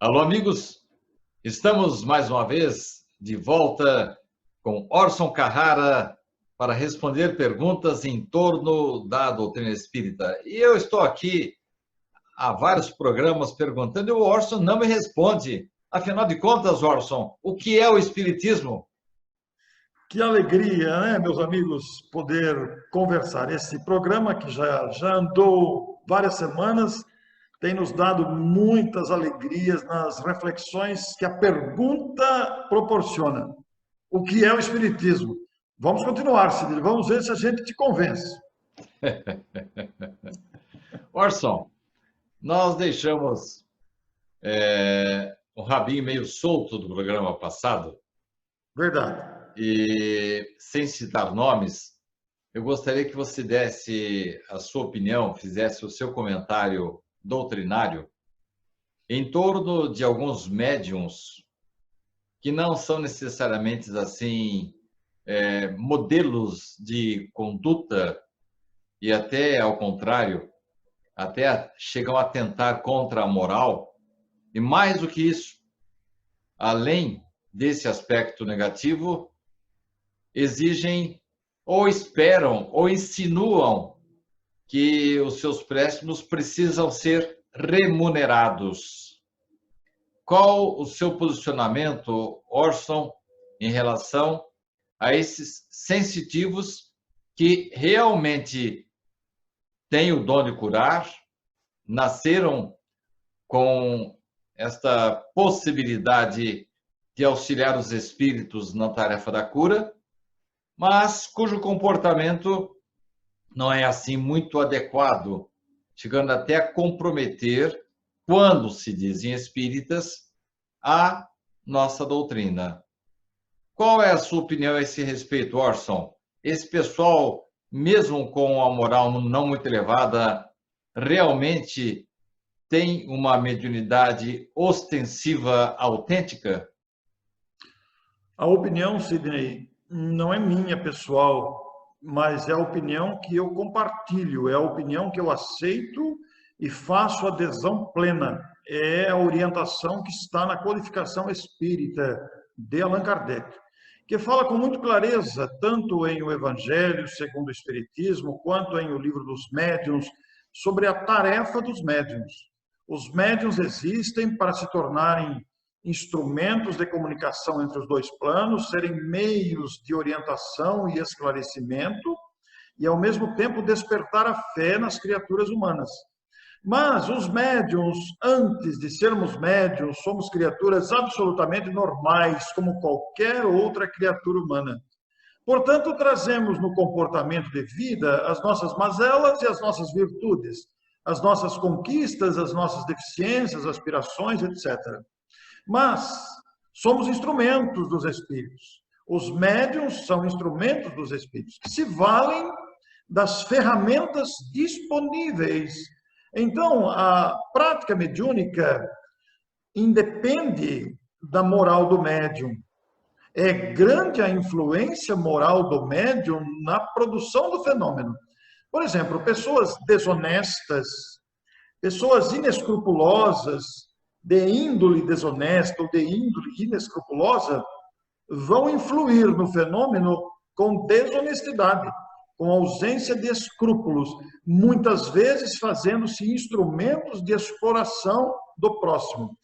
Alô, amigos, estamos mais uma vez de volta com Orson Carrara para responder perguntas em torno da doutrina espírita. E eu estou aqui há vários programas perguntando e o Orson não me responde. Afinal de contas, Orson, o que é o espiritismo? Que alegria, né, meus amigos, poder conversar. Esse programa que já andou várias semanas tem nos dado muitas alegrias nas reflexões que a pergunta proporciona. O que é o Espiritismo? Vamos continuar, Cid. Vamos ver se a gente te convence. Orson, nós deixamos o rabinho meio solto do programa passado. Verdade. E, sem citar nomes, eu gostaria que você desse a sua opinião, fizesse o seu comentário doutrinário em torno de alguns médiums que não são necessariamente assim modelos de conduta e até ao contrário, até chegam a atentar contra a moral. E mais do que isso, além desse aspecto negativo, exigem ou esperam ou insinuam que os seus préstimos precisam ser remunerados. Qual o seu posicionamento, Orson, em relação a esses sensitivos que realmente têm o dom de curar, nasceram com esta possibilidade de auxiliar os espíritos na tarefa da cura, mas cujo comportamento não é assim muito adequado, chegando até a comprometer, quando se dizem espíritas, a nossa doutrina. Qual é a sua opinião a esse respeito, Orson? Esse pessoal, mesmo com a moral não muito elevada, realmente tem uma mediunidade ostensiva autêntica? A opinião, Sidney, não é minha, pessoal, mas é a opinião que eu compartilho, é a opinião que eu aceito e faço adesão plena. É a orientação que está na codificação espírita de Allan Kardec, que fala com muita clareza, tanto em O Evangelho segundo o Espiritismo, quanto em O Livro dos Médiuns, sobre a tarefa dos médiuns. Os médiuns existem para se tornarem instrumentos de comunicação entre os dois planos, serem meios de orientação e esclarecimento, e ao mesmo tempo despertar a fé nas criaturas humanas. Mas os médiuns, antes de sermos médiuns, somos criaturas absolutamente normais, como qualquer outra criatura humana. Portanto, trazemos no comportamento de vida as nossas mazelas e as nossas virtudes, as nossas conquistas, as nossas deficiências, aspirações, etc. Mas somos instrumentos dos espíritos. Os médiuns são instrumentos dos espíritos, que se valem das ferramentas disponíveis. Então, a prática mediúnica independe da moral do médium. É grande a influência moral do médium na produção do fenômeno. Por exemplo, pessoas desonestas, pessoas inescrupulosas, de índole desonesta ou de índole inescrupulosa, vão influir no fenômeno com desonestidade, com ausência de escrúpulos, muitas vezes fazendo-se instrumentos de exploração do próximo.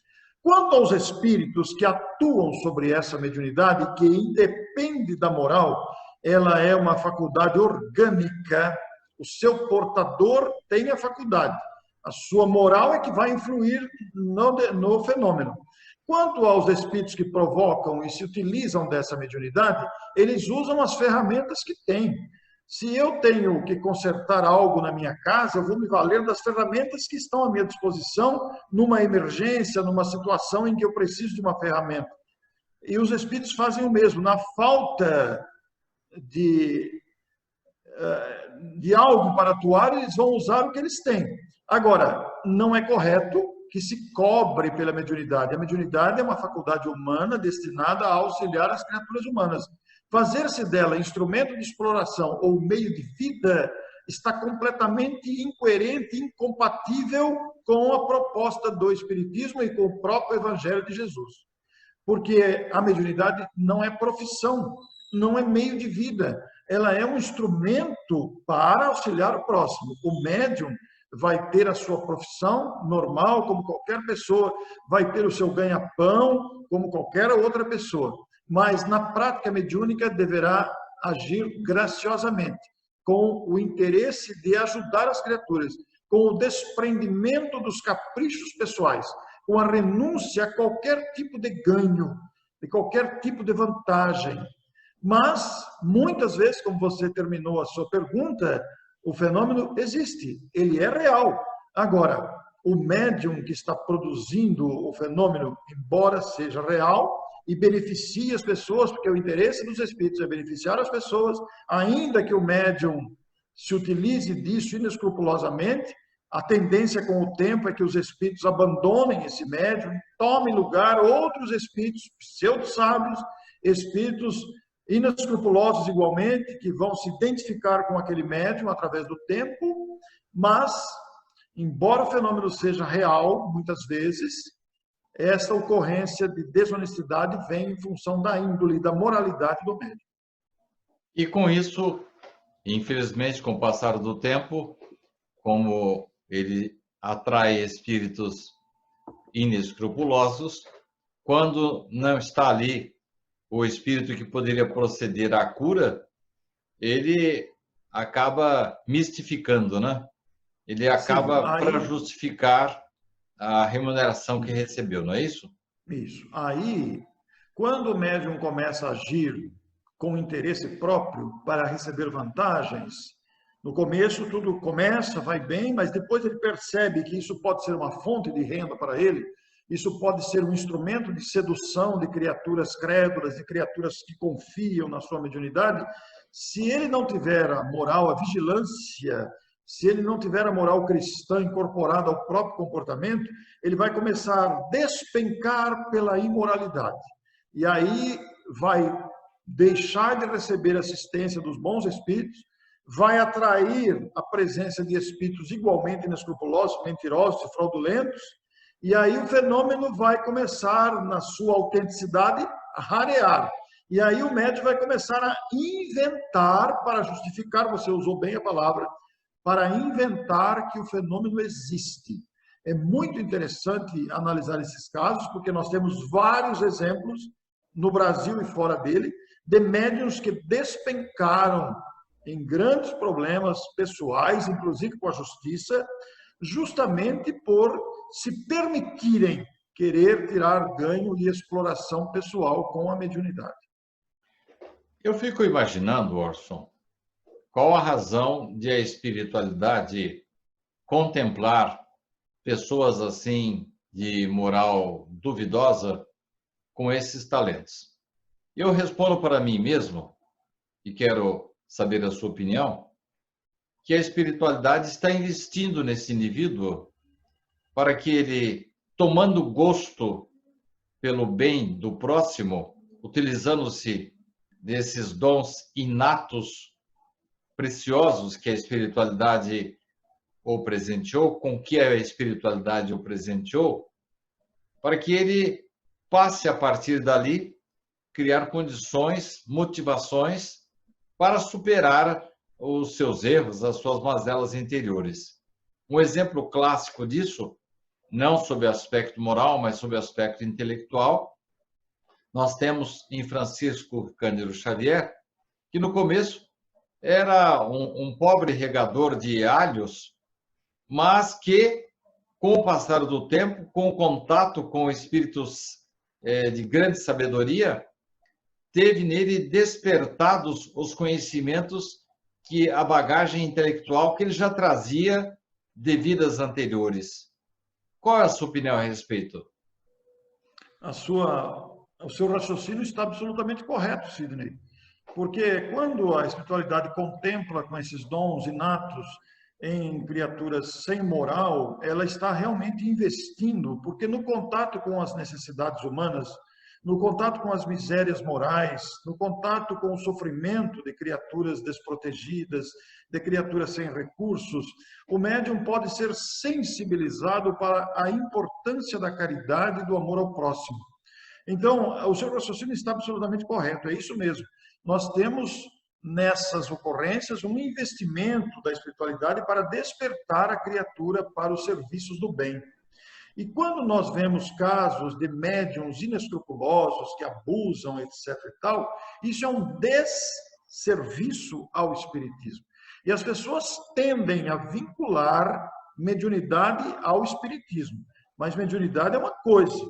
Quanto aos espíritos que atuam sobre essa mediunidade, que independe da moral, ela é uma faculdade orgânica, o seu portador tem a faculdade. A sua moral é que vai influir no fenômeno. Quanto aos espíritos que provocam e se utilizam dessa mediunidade, eles usam as ferramentas que têm. Se eu tenho que consertar algo na minha casa, eu vou me valer das ferramentas que estão à minha disposição numa emergência, numa situação em que eu preciso de uma ferramenta. E os espíritos fazem o mesmo. Na falta de algo para atuar, eles vão usar o que eles têm. Agora, não é correto que se cobre pela mediunidade. A mediunidade é uma faculdade humana destinada a auxiliar as criaturas humanas. Fazer-se dela instrumento de exploração ou meio de vida está completamente incoerente, incompatível com a proposta do Espiritismo e com o próprio Evangelho de Jesus. Porque a mediunidade não é profissão, não é meio de vida, ela é um instrumento para auxiliar o próximo. O médium vai ter a sua profissão normal, como qualquer pessoa, vai ter o seu ganha-pão, como qualquer outra pessoa, mas na prática mediúnica deverá agir graciosamente, com o interesse de ajudar as criaturas, com o desprendimento dos caprichos pessoais, com a renúncia a qualquer tipo de ganho, de qualquer tipo de vantagem. Mas, muitas vezes, como você terminou a sua pergunta, o fenômeno existe, ele é real. Agora, o médium que está produzindo o fenômeno, embora seja real, e beneficie as pessoas, porque o interesse dos espíritos é beneficiar as pessoas, ainda que o médium se utilize disso inescrupulosamente, a tendência com o tempo é que os espíritos abandonem esse médium, tomem lugar outros espíritos pseudo-sábios, espíritos inescrupulosos igualmente, que vão se identificar com aquele médium através do tempo, mas, embora o fenômeno seja real, muitas vezes, essa ocorrência de desonestidade vem em função da índole, da moralidade do médium. E com isso, infelizmente, com o passar do tempo, como ele atrai espíritos inescrupulosos, quando não está ali o espírito que poderia proceder à cura, ele acaba mistificando, né? Ele acaba para justificar a remuneração que recebeu, não é isso? Isso. Aí, quando o médium começa a agir com interesse próprio para receber vantagens, no começo tudo começa, vai bem, mas depois ele percebe que isso pode ser uma fonte de renda para ele, isso pode ser um instrumento de sedução de criaturas crédulas, de criaturas que confiam na sua mediunidade. Se ele não tiver a moral, a vigilância, se ele não tiver a moral cristã incorporada ao próprio comportamento, ele vai começar a despencar pela imoralidade. E aí vai deixar de receber assistência dos bons espíritos, vai atrair a presença de espíritos igualmente inescrupulosos, mentirosos e fraudulentos, e aí o fenômeno vai começar, na sua autenticidade, a rarear. E aí o médium vai começar a inventar, para justificar, você usou bem a palavra, para inventar que o fenômeno existe. É muito interessante analisar esses casos, porque nós temos vários exemplos, no Brasil e fora dele, de médiuns que despencaram em grandes problemas pessoais, inclusive com a justiça, justamente por se permitirem querer tirar ganho e exploração pessoal com a mediunidade. Eu fico imaginando, Orson, qual a razão de a espiritualidade contemplar pessoas assim de moral duvidosa com esses talentos? Eu respondo para mim mesmo, e quero saber a sua opinião, que a espiritualidade está investindo nesse indivíduo para que ele, tomando gosto pelo bem do próximo, utilizando-se desses dons inatos, preciosos que a espiritualidade o presenteou, com que a espiritualidade o presenteou, para que ele passe, a partir dali, criar condições, motivações para superar os seus erros, as suas mazelas interiores. Um exemplo clássico disso, não sob o aspecto moral, mas sob o aspecto intelectual, nós temos em Francisco Cândido Xavier, que no começo era um pobre regador de alhos, mas que, com o passar do tempo, com o contato com espíritos de grande sabedoria, teve nele despertados os conhecimentos que a bagagem intelectual que ele já trazia de vidas anteriores. Qual é a sua opinião a respeito? O seu raciocínio está absolutamente correto, Sidney. Porque quando a espiritualidade contempla com esses dons inatos em criaturas sem moral, ela está realmente investindo, porque no contato com as necessidades humanas, no contato com as misérias morais, no contato com o sofrimento de criaturas desprotegidas, de criaturas sem recursos, o médium pode ser sensibilizado para a importância da caridade e do amor ao próximo. Então, o seu raciocínio está absolutamente correto, é isso mesmo. Nós temos nessas ocorrências um investimento da espiritualidade para despertar a criatura para os serviços do bem. E quando nós vemos casos de médiuns inescrupulosos que abusam, etc. e tal, isso é um desserviço ao espiritismo. E as pessoas tendem a vincular mediunidade ao espiritismo. Mas mediunidade é uma coisa,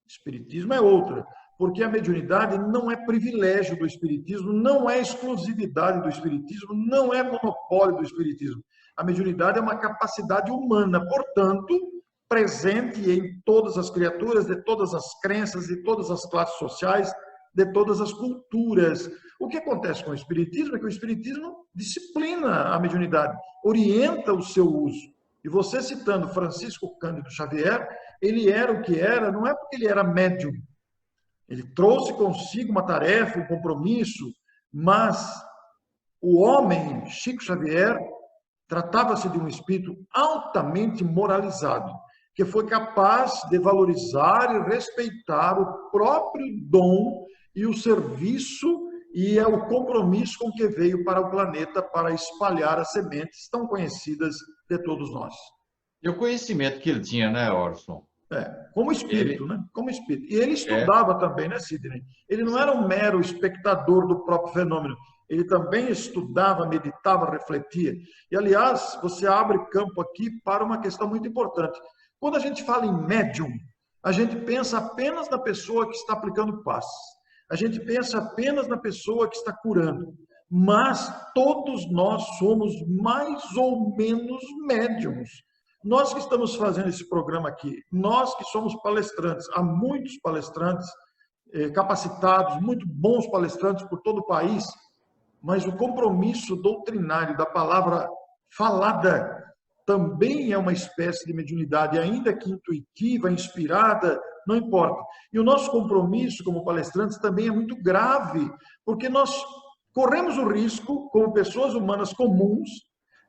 espiritismo é outra. Porque a mediunidade não é privilégio do espiritismo, não é exclusividade do espiritismo, não é monopólio do espiritismo. A mediunidade é uma capacidade humana, portanto, presente em todas as criaturas, de todas as crenças, de todas as classes sociais, de todas as culturas. O que acontece com o espiritismo é que o espiritismo disciplina a mediunidade, orienta o seu uso. E você citando Francisco Cândido Xavier, ele era o que era, não é porque ele era médium. Ele trouxe consigo uma tarefa, um compromisso, mas o homem, Chico Xavier, tratava-se de um espírito altamente moralizado, que foi capaz de valorizar e respeitar o próprio dom e o serviço e o compromisso com que veio para o planeta para espalhar as sementes tão conhecidas de todos nós. E o conhecimento que ele tinha, né, Orson? Como espírito, né? Como espírito. E ele estudava também, né, Sidney? Ele não era um mero espectador do próprio fenômeno. Ele também estudava, meditava, refletia. E, aliás, você abre campo aqui para uma questão muito importante. Quando a gente fala em médium, a gente pensa apenas na pessoa que está aplicando passes. A gente pensa apenas na pessoa que está curando. Mas todos nós somos mais ou menos médiums. Nós que estamos fazendo esse programa aqui, nós que somos palestrantes, há muitos palestrantes capacitados, muito bons palestrantes por todo o país, mas o compromisso doutrinário da palavra falada também é uma espécie de mediunidade, ainda que intuitiva, inspirada, não importa. E o nosso compromisso como palestrantes também é muito grave, porque nós corremos o risco, como pessoas humanas comuns,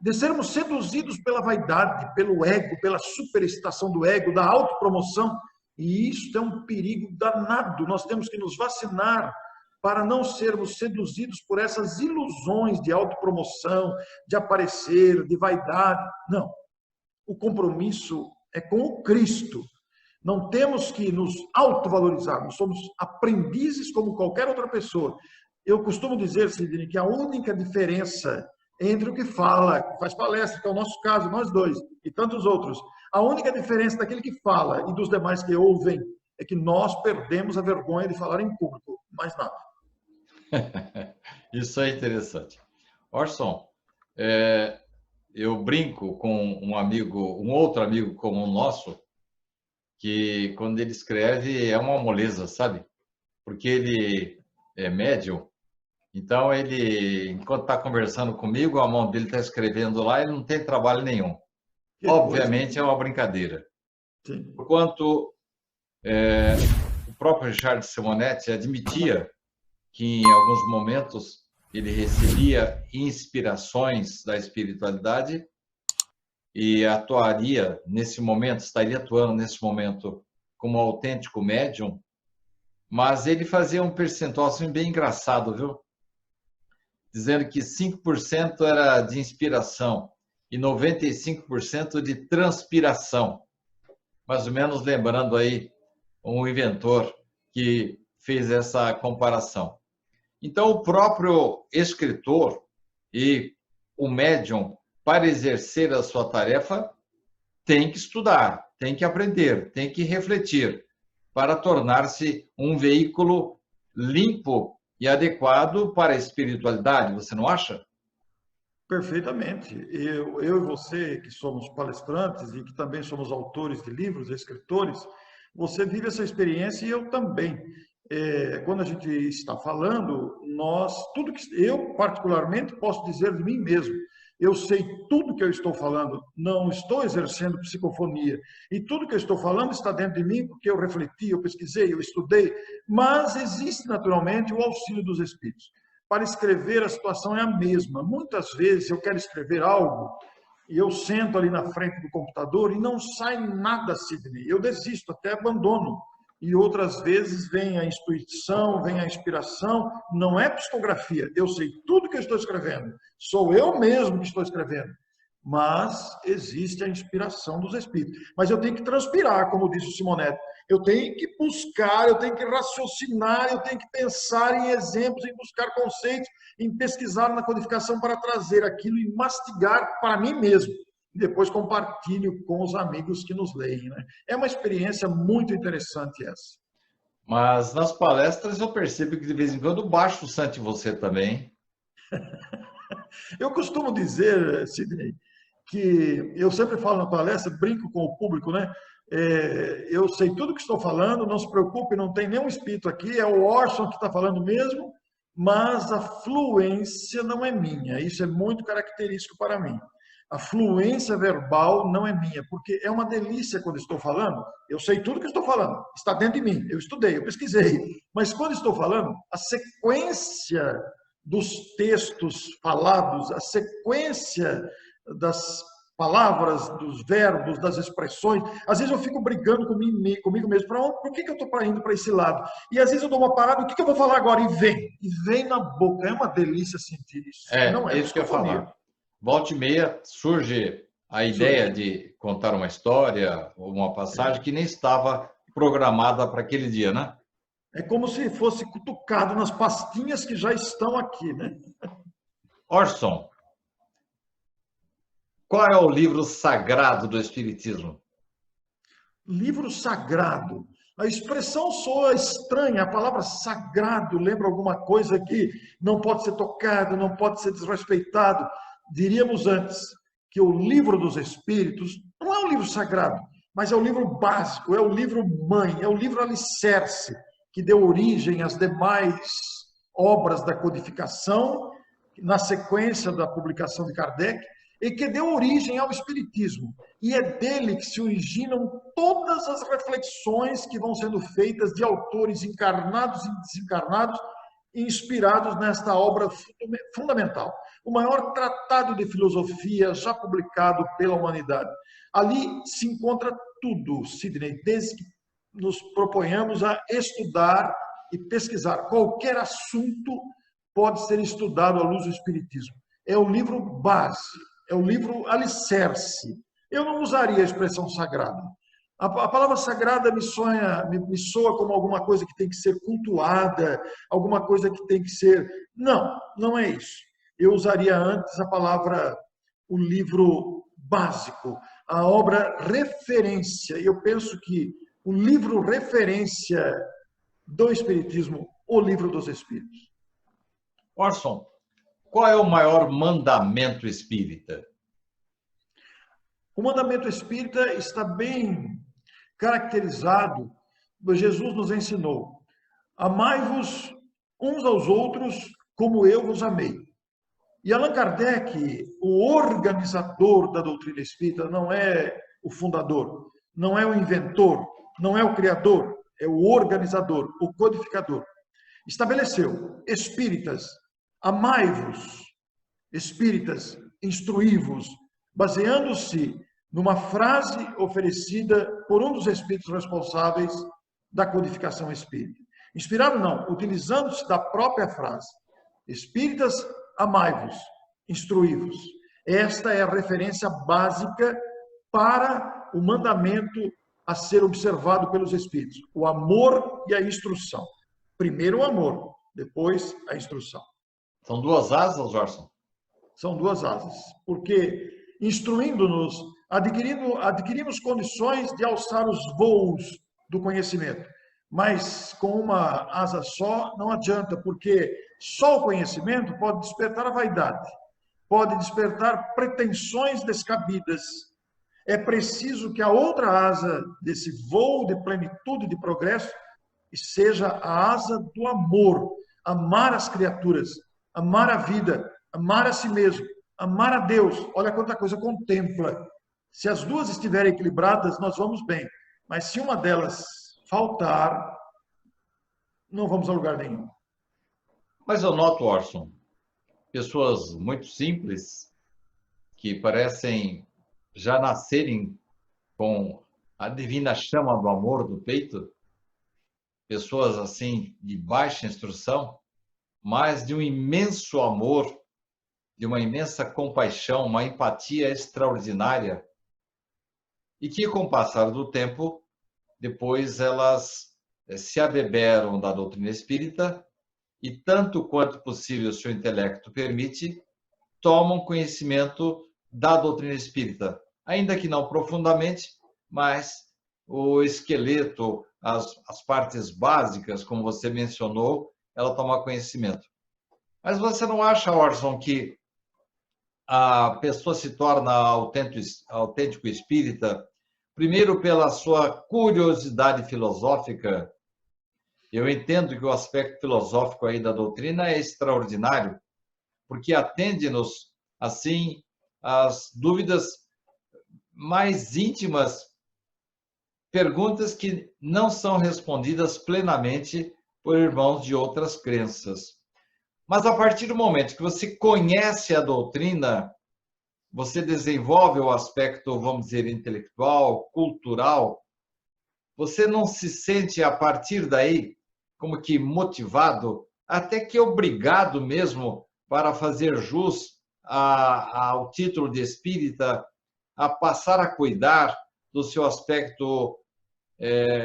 de sermos seduzidos pela vaidade, pelo ego, pela superexcitação do ego, da autopromoção. E isso é um perigo danado. Nós temos que nos vacinar para não sermos seduzidos por essas ilusões de autopromoção, de aparecer, de vaidade. Não. O compromisso é com o Cristo. Não temos que nos autovalorizar. Nós somos aprendizes como qualquer outra pessoa. Eu costumo dizer, Sidney, que a única diferença entre o que fala, que faz palestra, que é o nosso caso, nós dois, e tantos outros, a única diferença daquele que fala e dos demais que ouvem é que nós perdemos a vergonha de falar em público, mais nada. Isso é interessante. Orson, eu brinco com um outro amigo como o nosso, que quando ele escreve é uma moleza, sabe? Porque ele é médium. Então, ele, enquanto está conversando comigo, a mão dele está escrevendo lá e não tem trabalho nenhum. Obviamente, é uma brincadeira. Sim. Enquanto o próprio Richard Simonetti admitia que, em alguns momentos, ele recebia inspirações da espiritualidade e atuaria nesse momento, estaria atuando nesse momento como autêntico médium, mas ele fazia um percentual assim, bem engraçado, viu? Dizendo que 5% era de inspiração e 95% de transpiração. Mais ou menos lembrando aí um inventor que fez essa comparação. Então, o próprio escritor e o médium, para exercer a sua tarefa, tem que estudar, tem que aprender, tem que refletir, para tornar-se um veículo limpo e adequado para a espiritualidade, você não acha? Perfeitamente. Eu e você, que somos palestrantes e que também somos autores de livros, escritores, você vive essa experiência e eu também. Quando a gente está falando, tudo que eu particularmente posso dizer de mim mesmo, eu sei tudo que eu estou falando, não estou exercendo psicofonia. E tudo que eu estou falando está dentro de mim, porque eu refleti, eu pesquisei, eu estudei. Mas existe, naturalmente, o auxílio dos espíritos. Para escrever, a situação é a mesma. Muitas vezes eu quero escrever algo e eu sento ali na frente do computador e não sai nada, Sidney. Eu desisto, até abandono. E outras vezes vem a intuição, vem a inspiração. Não é psicografia. Eu sei tudo que eu estou escrevendo. Sou eu mesmo que estou escrevendo. Mas existe a inspiração dos espíritos. Mas eu tenho que transpirar, como disse o Simonetti. Eu tenho que buscar, eu tenho que raciocinar, eu tenho que pensar em exemplos, em buscar conceitos, em pesquisar na codificação para trazer aquilo e mastigar para mim mesmo. E depois compartilho com os amigos que nos leem, né? É uma experiência muito interessante essa. Mas nas palestras eu percebo que de vez em quando baixa o santo em você também. Eu costumo dizer, Sidney, que eu sempre falo na palestra, brinco com o público, né? Eu sei tudo que estou falando, não se preocupe, não tem nenhum espírito aqui, é o Orson que está falando mesmo, mas a fluência não é minha. Isso é muito característico para mim. A fluência verbal não é minha, porque é uma delícia quando estou falando. Eu sei tudo que estou falando, está dentro de mim. Eu estudei, eu pesquisei. Mas quando estou falando, a sequência dos textos falados, a sequência das palavras, dos verbos, das expressões. Às vezes eu fico brigando comigo mesmo. Por que eu estou indo para esse lado? E às vezes eu dou uma parada, o que eu vou falar agora? E vem na boca. É uma delícia sentir isso. Não é Isso que eu ia falar. Volta e meia surge a ideia de contar uma história ou uma passagem que nem estava programada para aquele dia, né? É como se fosse cutucado nas pastinhas que já estão aqui, né? Orson, qual é o livro sagrado do Espiritismo? Livro sagrado. A expressão soa estranha, a palavra sagrado lembra alguma coisa que não pode ser tocado, não pode ser desrespeitado. Diríamos antes que o livro dos Espíritos não é um livro sagrado, mas é o livro básico, é o livro mãe, é o livro alicerce que deu origem às demais obras da codificação, na sequência da publicação de Kardec, e que deu origem ao Espiritismo. E é dele que se originam todas as reflexões que vão sendo feitas de autores encarnados e desencarnados, inspirados nesta obra fundamental. O maior tratado de filosofia já publicado pela humanidade. Ali se encontra tudo, Sidney, desde que nos proponhamos a estudar e pesquisar. Qualquer assunto pode ser estudado à luz do Espiritismo. É o livro base, é o livro alicerce. Eu não usaria a expressão sagrada. A palavra sagrada me soa como alguma coisa que tem que ser cultuada, alguma coisa que tem que ser... Não, não é isso. Eu usaria antes a palavra, o livro básico, a obra referência. E eu penso que o livro referência do Espiritismo, o Livro dos Espíritos. Orson, qual é o maior mandamento espírita? O mandamento espírita está bem caracterizado. Jesus nos ensinou: amai-vos uns aos outros como eu vos amei. E Allan Kardec, o organizador da doutrina espírita, não é o fundador, não é o inventor, não é o criador, é o organizador, o codificador. Estabeleceu: espíritas, amai-vos, espíritas, instruí-vos, baseando-se numa frase oferecida por um dos espíritos responsáveis da codificação espírita. Inspirado não, utilizando-se da própria frase. Espíritas, amai-vos, instruí-vos. Esta é a referência básica para o mandamento a ser observado pelos espíritos. O amor e a instrução. Primeiro o amor, depois a instrução. São duas asas, Orson? São duas asas. Porque instruindo-nos, adquirimos condições de alçar os voos do conhecimento. Mas com uma asa só não adianta, porque só o conhecimento pode despertar a vaidade, pode despertar pretensões descabidas. É preciso que a outra asa desse voo de plenitude e de progresso seja a asa do amor, amar as criaturas, amar a vida, amar a si mesmo, amar a Deus. Olha quanta coisa contempla. Se as duas estiverem equilibradas, nós vamos bem. Mas se uma delas faltar, não vamos a lugar nenhum. Mas eu noto, Orson, pessoas muito simples que parecem já nascerem com a divina chama do amor do peito, pessoas assim de baixa instrução, mas de um imenso amor, de uma imensa compaixão, uma empatia extraordinária, e que, com o passar do tempo, depois elas se abeberam da doutrina espírita e, tanto quanto possível o seu intelecto permite, tomam conhecimento da doutrina espírita, ainda que não profundamente, mas o esqueleto, as partes básicas, como você mencionou, ela toma conhecimento. Mas você não acha, Orson, que a pessoa se torna autêntico espírita, primeiro pela sua curiosidade filosófica? Eu entendo que o aspecto filosófico aí da doutrina é extraordinário, porque atende-nos, assim, às dúvidas mais íntimas, perguntas que não são respondidas plenamente por irmãos de outras crenças. Mas a partir do momento que você conhece a doutrina, você desenvolve o aspecto, vamos dizer, intelectual, cultural, você não se sente, a partir daí, como que motivado, até que obrigado mesmo para fazer jus ao título de espírita, a passar a cuidar do seu aspecto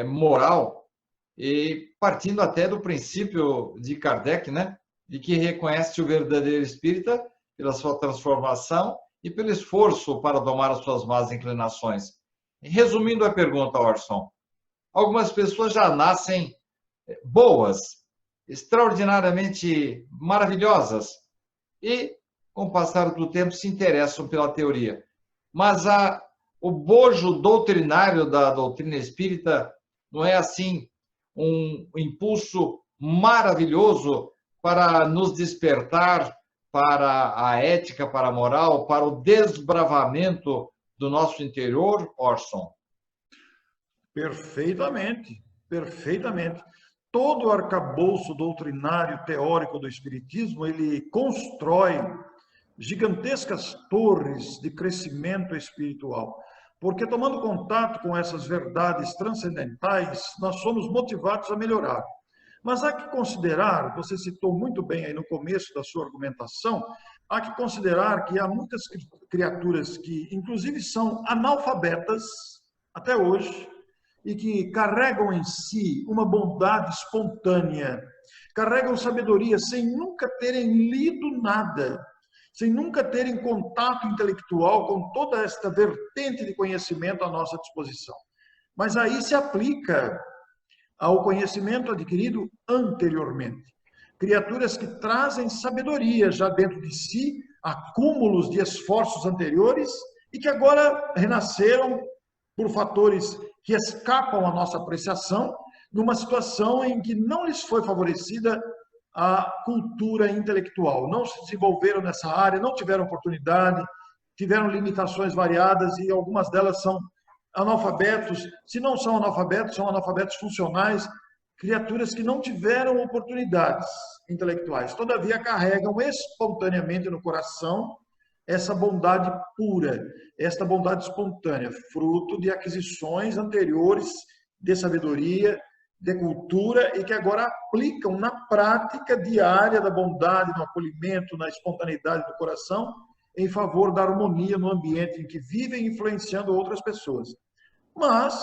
moral, e partindo até do princípio de Kardec, né, de que reconhece o verdadeiro espírita pela sua transformação e pelo esforço para domar as suas más inclinações. Resumindo a pergunta, Orson, algumas pessoas já nascem boas, extraordinariamente maravilhosas, e, com o passar do tempo, se interessam pela teoria. Mas o bojo doutrinário da doutrina espírita não é, assim, um impulso maravilhoso para nos despertar para a ética, para a moral, para o desbravamento do nosso interior, Orson? Perfeitamente, perfeitamente. Todo o arcabouço doutrinário teórico do Espiritismo, ele constrói gigantescas torres de crescimento espiritual. Porque tomando contato com essas verdades transcendentais, nós somos motivados a melhorar. Mas há que considerar, você citou muito bem aí no começo da sua argumentação, há que considerar que há muitas criaturas que, inclusive, são analfabetas até hoje, e que carregam em si uma bondade espontânea, carregam sabedoria sem nunca terem lido nada, sem nunca terem contato intelectual com toda esta vertente de conhecimento à nossa disposição. Mas aí se aplica ao conhecimento adquirido anteriormente. Criaturas que trazem sabedoria já dentro de si, acúmulos de esforços anteriores e que agora renasceram por fatores que escapam à nossa apreciação, numa situação em que não lhes foi favorecida a cultura intelectual. Não se desenvolveram nessa área, não tiveram oportunidade, tiveram limitações variadas e algumas delas são analfabetos. Se não são analfabetos funcionais, criaturas que não tiveram oportunidades intelectuais. Todavia, carregam espontaneamente no coração essa bondade pura, esta bondade espontânea, fruto de aquisições anteriores de sabedoria, de cultura, e que agora aplicam na prática diária da bondade, no acolhimento, na espontaneidade do coração, em favor da harmonia no ambiente em que vivem, influenciando outras pessoas. Mas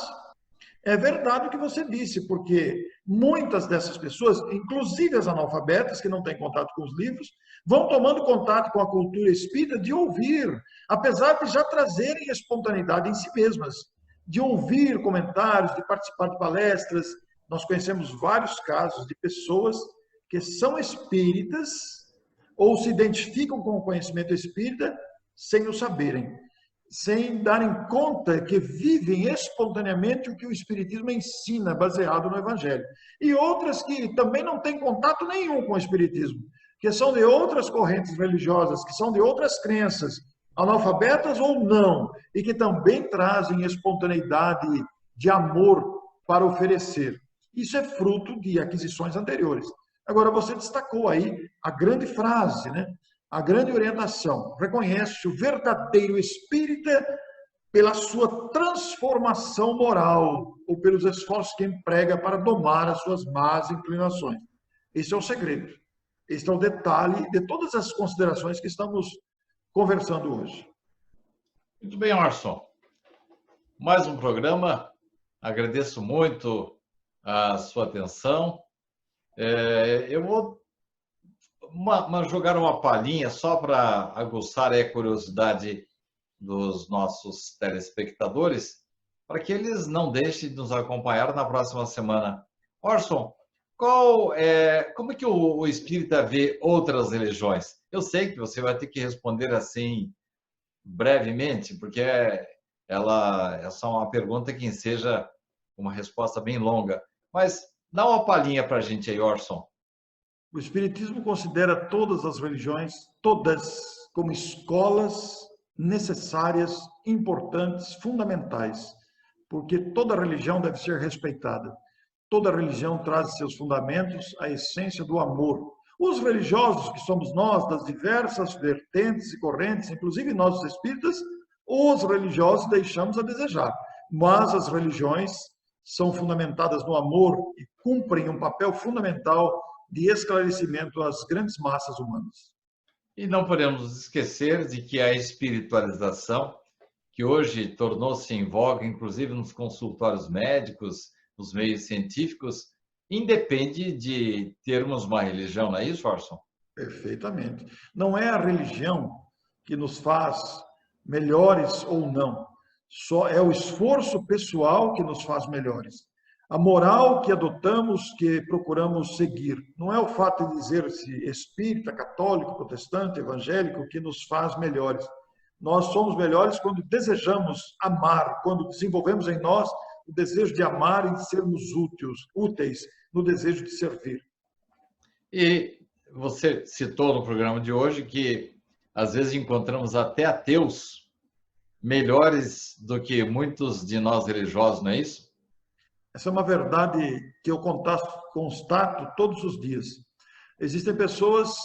é verdade o que você disse, porque muitas dessas pessoas, inclusive as analfabetas, que não têm contato com os livros, vão tomando contato com a cultura espírita de ouvir, apesar de já trazerem espontaneidade em si mesmas, de ouvir comentários, de participar de palestras. Nós conhecemos vários casos de pessoas que são espíritas ou se identificam com o conhecimento espírita sem o saberem, sem darem conta que vivem espontaneamente o que o Espiritismo ensina, baseado no Evangelho. E outras que também não têm contato nenhum com o Espiritismo, que são de outras correntes religiosas, que são de outras crenças, analfabetas ou não, e que também trazem espontaneidade de amor para oferecer. Isso é fruto de aquisições anteriores. Agora, você destacou aí a grande frase, né? A grande orientação. Reconhece o verdadeiro espírita pela sua transformação moral ou pelos esforços que emprega para domar as suas más inclinações. Esse é o segredo. Esse é o detalhe de todas as considerações que estamos conversando hoje. Muito bem, Orson. Mais um programa. Agradeço muito a sua atenção. Eu vou jogar uma palhinha só para aguçar a curiosidade dos nossos telespectadores, para que eles não deixem de nos acompanhar na próxima semana. Orson, como é que o espírita vê outras religiões? Eu sei que você vai ter que responder assim brevemente, porque essa é uma pergunta que enseja uma resposta bem longa. Mas dá uma palhinha para a gente aí, Orson. O Espiritismo considera todas as religiões, todas, como escolas necessárias, importantes, fundamentais, porque toda religião deve ser respeitada. Toda religião traz em seus fundamentos a essência do amor. Os religiosos, que somos nós, das diversas vertentes e correntes, inclusive nós os espíritas, os religiosos deixamos a desejar, mas as religiões são fundamentadas no amor e cumprem um papel fundamental de esclarecimento às grandes massas humanas. E não podemos esquecer de que a espiritualização, que hoje tornou-se em voga, inclusive nos consultórios médicos, nos meios científicos, independe de termos uma religião, não é isso, Orson? Perfeitamente. Não é a religião que nos faz melhores ou não. Só é o esforço pessoal que nos faz melhores. A moral que adotamos, que procuramos seguir, não é o fato de dizer-se espírita, católico, protestante, evangélico, que nos faz melhores. Nós somos melhores quando desejamos amar, quando desenvolvemos em nós o desejo de amar e de sermos úteis no desejo de servir. E você citou no programa de hoje que às vezes encontramos até ateus melhores do que muitos de nós religiosos, não é isso? Essa é uma verdade que eu constato todos os dias. Existem pessoas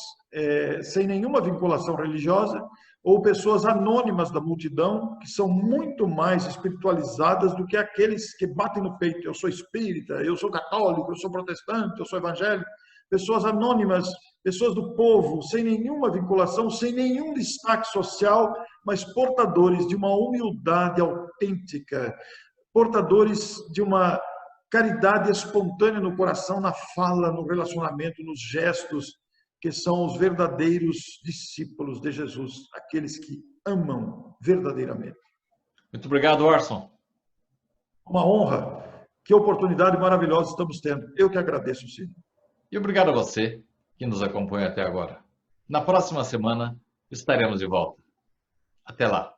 sem nenhuma vinculação religiosa ou pessoas anônimas da multidão que são muito mais espiritualizadas do que aqueles que batem no peito. Eu sou espírita, eu sou católico, eu sou protestante, eu sou evangélico. Pessoas anônimas, pessoas do povo, sem nenhuma vinculação, sem nenhum destaque social, mas portadores de uma humildade autêntica, portadores de uma caridade espontânea no coração, na fala, no relacionamento, nos gestos, que são os verdadeiros discípulos de Jesus, aqueles que amam verdadeiramente. Muito obrigado, Orson. Uma honra. Que oportunidade maravilhosa estamos tendo. Eu que agradeço, Cid. E obrigado a você que nos acompanha até agora. Na próxima semana estaremos de volta. Até lá.